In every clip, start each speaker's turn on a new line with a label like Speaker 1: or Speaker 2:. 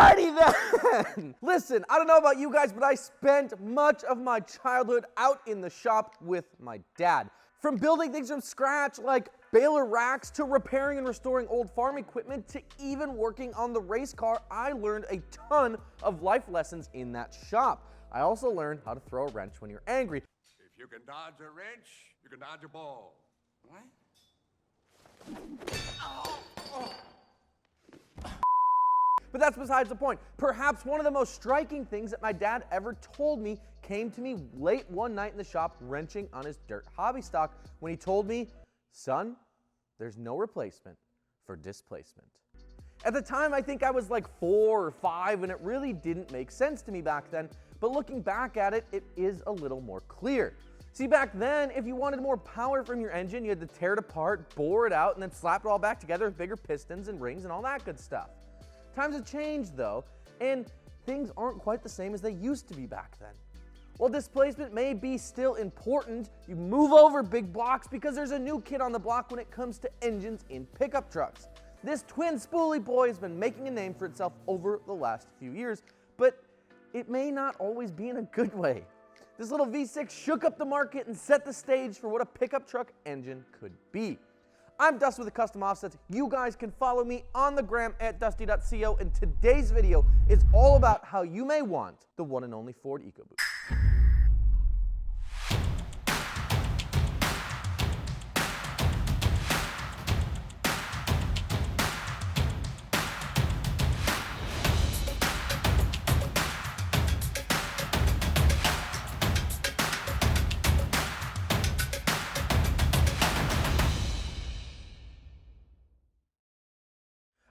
Speaker 1: Alrighty then! Listen, I don't know about you guys, but I spent much of my childhood out in the shop with my dad. From building things from scratch like baler racks to repairing and restoring old farm equipment to even working on the race car, I learned a ton of life lessons in that shop. I also learned how to throw a wrench when you're angry.
Speaker 2: If you can dodge a wrench, you can dodge a ball. What?
Speaker 1: But that's besides the point. Perhaps one of the most striking things that my dad ever told me came to me late one night in the shop wrenching on his dirt hobby stock when he told me, "Son, there's no replacement for displacement." At the time, I think I was like 4 or 5, and it really didn't make sense to me back then, but looking back at it, it is a little more clear. See, back then, if you wanted more power from your engine, you had to tear it apart, bore it out, and then slap it all back together with bigger pistons and rings and all that good stuff. Times have changed though, and things aren't quite the same as they used to be back then. While displacement may be still important, you move over big blocks because there's a new kid on the block when it comes to engines in pickup trucks. This twin spoolie boy has been making a name for itself over the last few years, but it may not always be in a good way. This little V6 shook up the market and set the stage for what a pickup truck engine could be. I'm Dusty with the Custom Offsets. You guys can follow me on the gram at dusty.co, and today's video is all about how you may want the one and only Ford EcoBoost.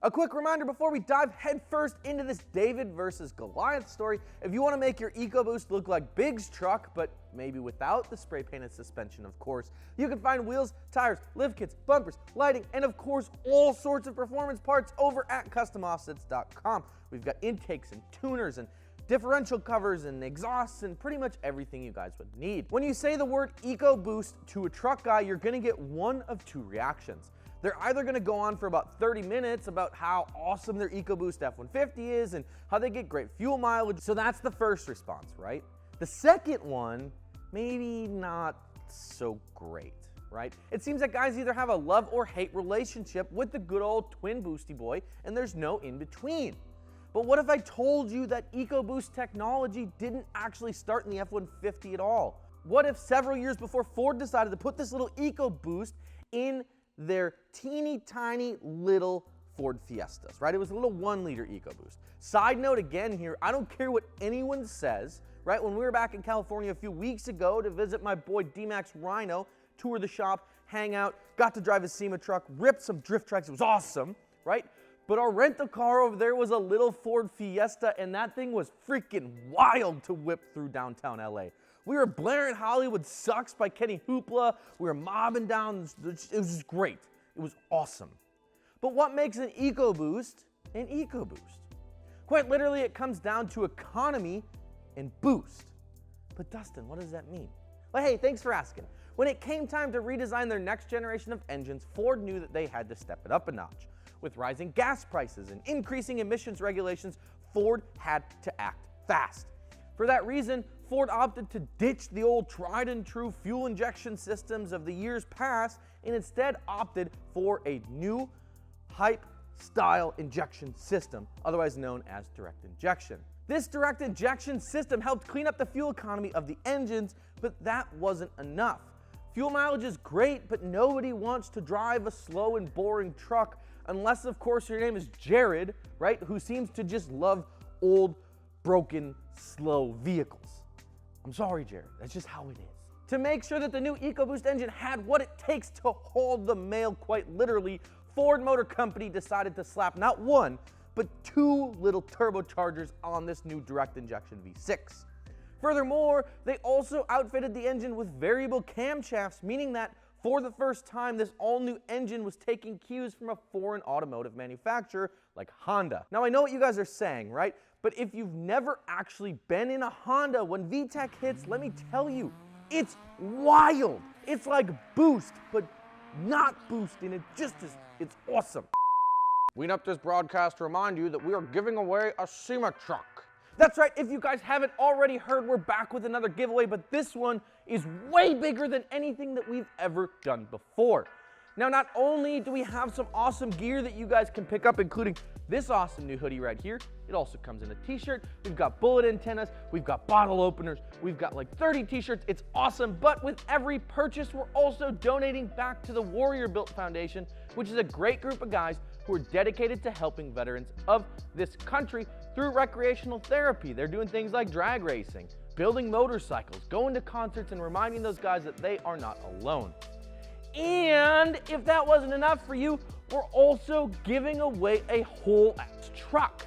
Speaker 1: A quick reminder before we dive headfirst into this David versus Goliath story, if you want to make your EcoBoost look like Big's truck, but maybe without the spray painted suspension, of course, you can find wheels, tires, lift kits, bumpers, lighting, and of course, all sorts of performance parts over at CustomOffsets.com. We've got intakes and tuners and differential covers and exhausts and pretty much everything you guys would need. When you say the word EcoBoost to a truck guy, you're going to get one of two reactions. They're either going to go on for about 30 minutes about how awesome their EcoBoost F-150 is and how they get great fuel mileage. So that's the first response, right? The second one, maybe not so great, right? It seems that guys either have a love or hate relationship with the good old twin boosty boy, and there's no in between. But what if I told you that EcoBoost technology didn't actually start in the F-150 at all? What if several years before Ford decided to put this little EcoBoost in their teeny tiny little Ford Fiestas, right? It was a little 1-liter EcoBoost. Side note again here, I don't care what anyone says, right? When we were back in California a few weeks ago to visit my boy D-Max Rhino, tour the shop, hang out, got to drive a SEMA truck, ripped some drift tracks, it was awesome, right? But our rental car over there was a little Ford Fiesta, and that thing was freaking wild to whip through downtown LA. We were blaring Hollywood Sucks by Kenny Hoopla. We were mobbing down. It was just great. It was awesome. But what makes an EcoBoost an EcoBoost? Quite literally, it comes down to economy and boost. But Dustin, what does that mean? Well, hey, thanks for asking. When it came time to redesign their next generation of engines, Ford knew that they had to step it up a notch. With rising gas prices and increasing emissions regulations, Ford had to act fast. For that reason, Ford opted to ditch the old tried and true fuel injection systems of the years past and instead opted for a new hype style injection system, otherwise known as direct injection. This direct injection system helped clean up the fuel economy of the engines, but that wasn't enough. Fuel mileage is great, but nobody wants to drive a slow and boring truck unless, of course, your name is Jared, right, who seems to just love old, broken, slow vehicles. I'm sorry, Jared, that's just how it is. To make sure that the new EcoBoost engine had what it takes to hold the mail quite literally, Ford Motor Company decided to slap not one, but 2 little turbochargers on this new direct injection V6. Furthermore, they also outfitted the engine with variable camshafts, meaning that for the first time, this all-new engine was taking cues from a foreign automotive manufacturer like Honda. Now, I know what you guys are saying, right? But if you've never actually been in a Honda, when VTEC hits, let me tell you, it's wild. It's like Boost, but not Boost, and it's awesome. We interrupt this broadcast to remind you that we are giving away a SEMA truck. That's right, if you guys haven't already heard, we're back with another giveaway, but this one is way bigger than anything that we've ever done before. Now, not only do we have some awesome gear that you guys can pick up, including this awesome new hoodie right here, it also comes in a t-shirt. We've got bullet antennas, we've got bottle openers, we've got like 30 t-shirts. It's awesome, but with every purchase, we're also donating back to the Warrior Built Foundation, which is a great group of guys who are dedicated to helping veterans of this country through recreational therapy. They're doing things like drag racing, building motorcycles, going to concerts, and reminding those guys that they are not alone. And if that wasn't enough for you, we're also giving away a whole ass truck.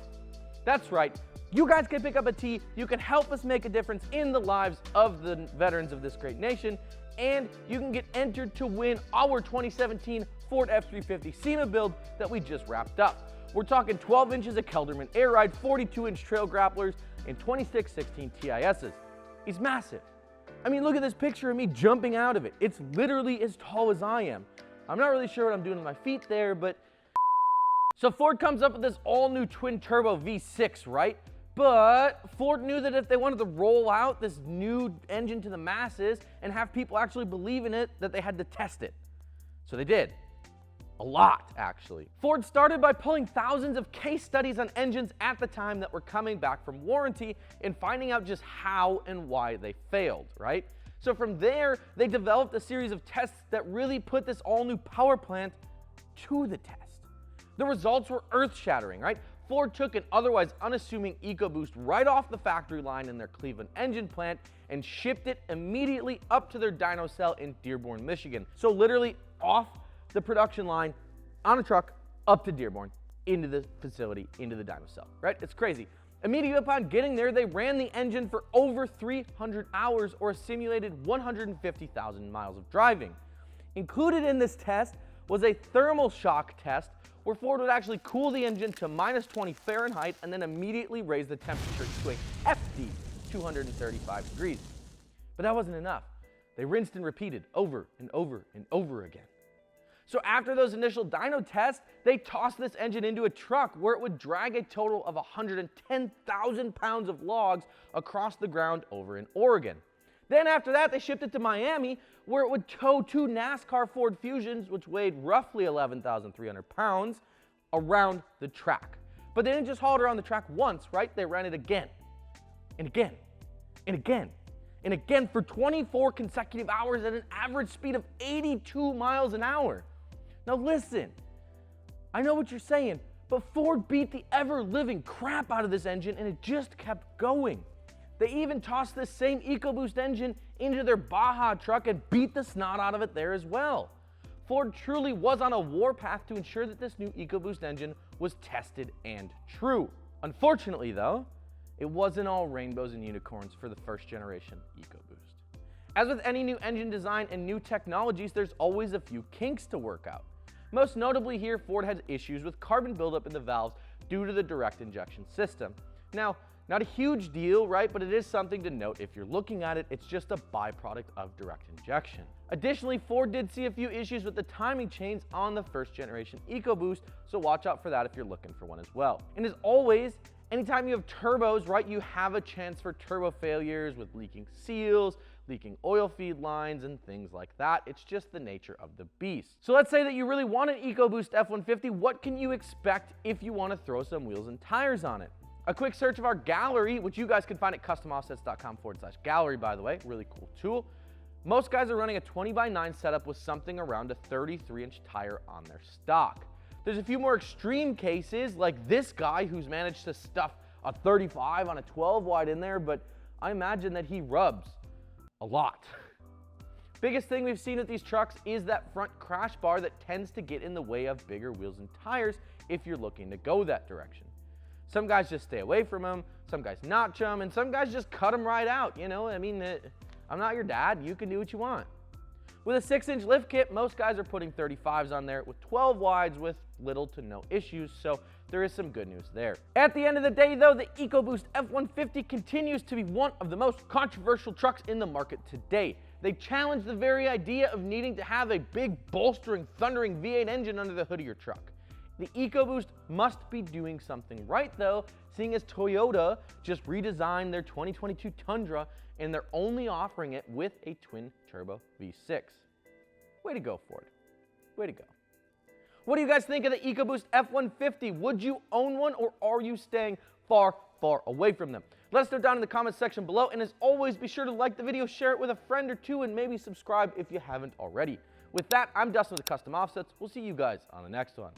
Speaker 1: That's right, you guys can pick up a tee, you can help us make a difference in the lives of the veterans of this great nation, and you can get entered to win our 2017 Ford F-350 SEMA build that we just wrapped up. We're talking 12 inches of Kelderman Air Ride, 42-inch trail grapplers, and 2616 TISs. It's massive. I mean, look at this picture of me jumping out of it. It's literally as tall as I am. I'm not really sure what I'm doing with my feet there, but... So Ford comes up with this all-new twin-turbo V6, right? But Ford knew that if they wanted to roll out this new engine to the masses and have people actually believe in it, that they had to test it. So they did. A lot, actually. Ford started by pulling thousands of case studies on engines at the time that were coming back from warranty and finding out just how and why they failed, right? So from there, they developed a series of tests that really put this all-new power plant to the test. The results were earth-shattering, right? Ford took an otherwise unassuming EcoBoost right off the factory line in their Cleveland engine plant and shipped it immediately up to their dyno cell in Dearborn, Michigan. So literally off the production line on a truck up to Dearborn, into the facility, into the dyno cell, right? It's crazy. Immediately upon getting there, they ran the engine for over 300 hours or a simulated 150,000 miles of driving. Included in this test was a thermal shock test where Ford would actually cool the engine to minus 20 Fahrenheit and then immediately raise the temperature to a hefty 235 degrees. But that wasn't enough. They rinsed and repeated over and over and over again. So after those initial dyno tests, they tossed this engine into a truck where it would drag a total of 110,000 pounds of logs across the ground over in Oregon. Then after that, they shipped it to Miami, where it would tow two NASCAR Ford Fusions, which weighed roughly 11,300 pounds, around the track. But they didn't just haul it around the track once, right? They ran it again, and again, and again, and again for 24 consecutive hours at an average speed of 82 miles an hour. Now listen, I know what you're saying, but Ford beat the ever-living crap out of this engine and it just kept going. They even tossed this same EcoBoost engine into their Baja truck and beat the snot out of it there as well. Ford truly was on a warpath to ensure that this new EcoBoost engine was tested and true. Unfortunately though, it wasn't all rainbows and unicorns for the first generation EcoBoost. As with any new engine design and new technologies, there's always a few kinks to work out. Most notably here, Ford had issues with carbon buildup in the valves due to the direct injection system. Now, not a huge deal, right? But it is something to note. If you're looking at it, it's just a byproduct of direct injection. Additionally, Ford did see a few issues with the timing chains on the first generation EcoBoost, so watch out for that if you're looking for one as well. And as always, anytime you have turbos, right, you have a chance for turbo failures with leaking seals, leaking oil feed lines, and things like that. It's just the nature of the beast. So let's say that you really want an EcoBoost F-150. What can you expect if you want to throw some wheels and tires on it? A quick search of our gallery, which you guys can find at customoffsets.com/gallery, by the way, really cool tool. Most guys are running a 20x9 setup with something around a 33-inch tire on their stock. There's a few more extreme cases, like this guy who's managed to stuff a 35 on a 12 wide in there, but I imagine that he rubs a lot. Biggest thing we've seen with these trucks is that front crash bar that tends to get in the way of bigger wheels and tires if you're looking to go that direction. Some guys just stay away from them, some guys notch them, and some guys just cut them right out. You know, I mean, I'm not your dad, you can do what you want. With a 6-inch lift kit, most guys are putting 35s on there with 12 wides with little to no issues, so there is some good news there. At the end of the day though, the EcoBoost F-150 continues to be one of the most controversial trucks in the market today. They challenge the very idea of needing to have a big, bolstering, thundering V8 engine under the hood of your truck. The EcoBoost must be doing something right though, seeing as Toyota just redesigned their 2022 Tundra and they're only offering it with a twin-turbo V6. Way to go, Ford. Way to go. What do you guys think of the EcoBoost F-150? Would you own one or are you staying far, far away from them? Let us know down in the comments section below, and as always, be sure to like the video, share it with a friend or two, and maybe subscribe if you haven't already. With that, I'm Dustin with Custom Offsets. We'll see you guys on the next one.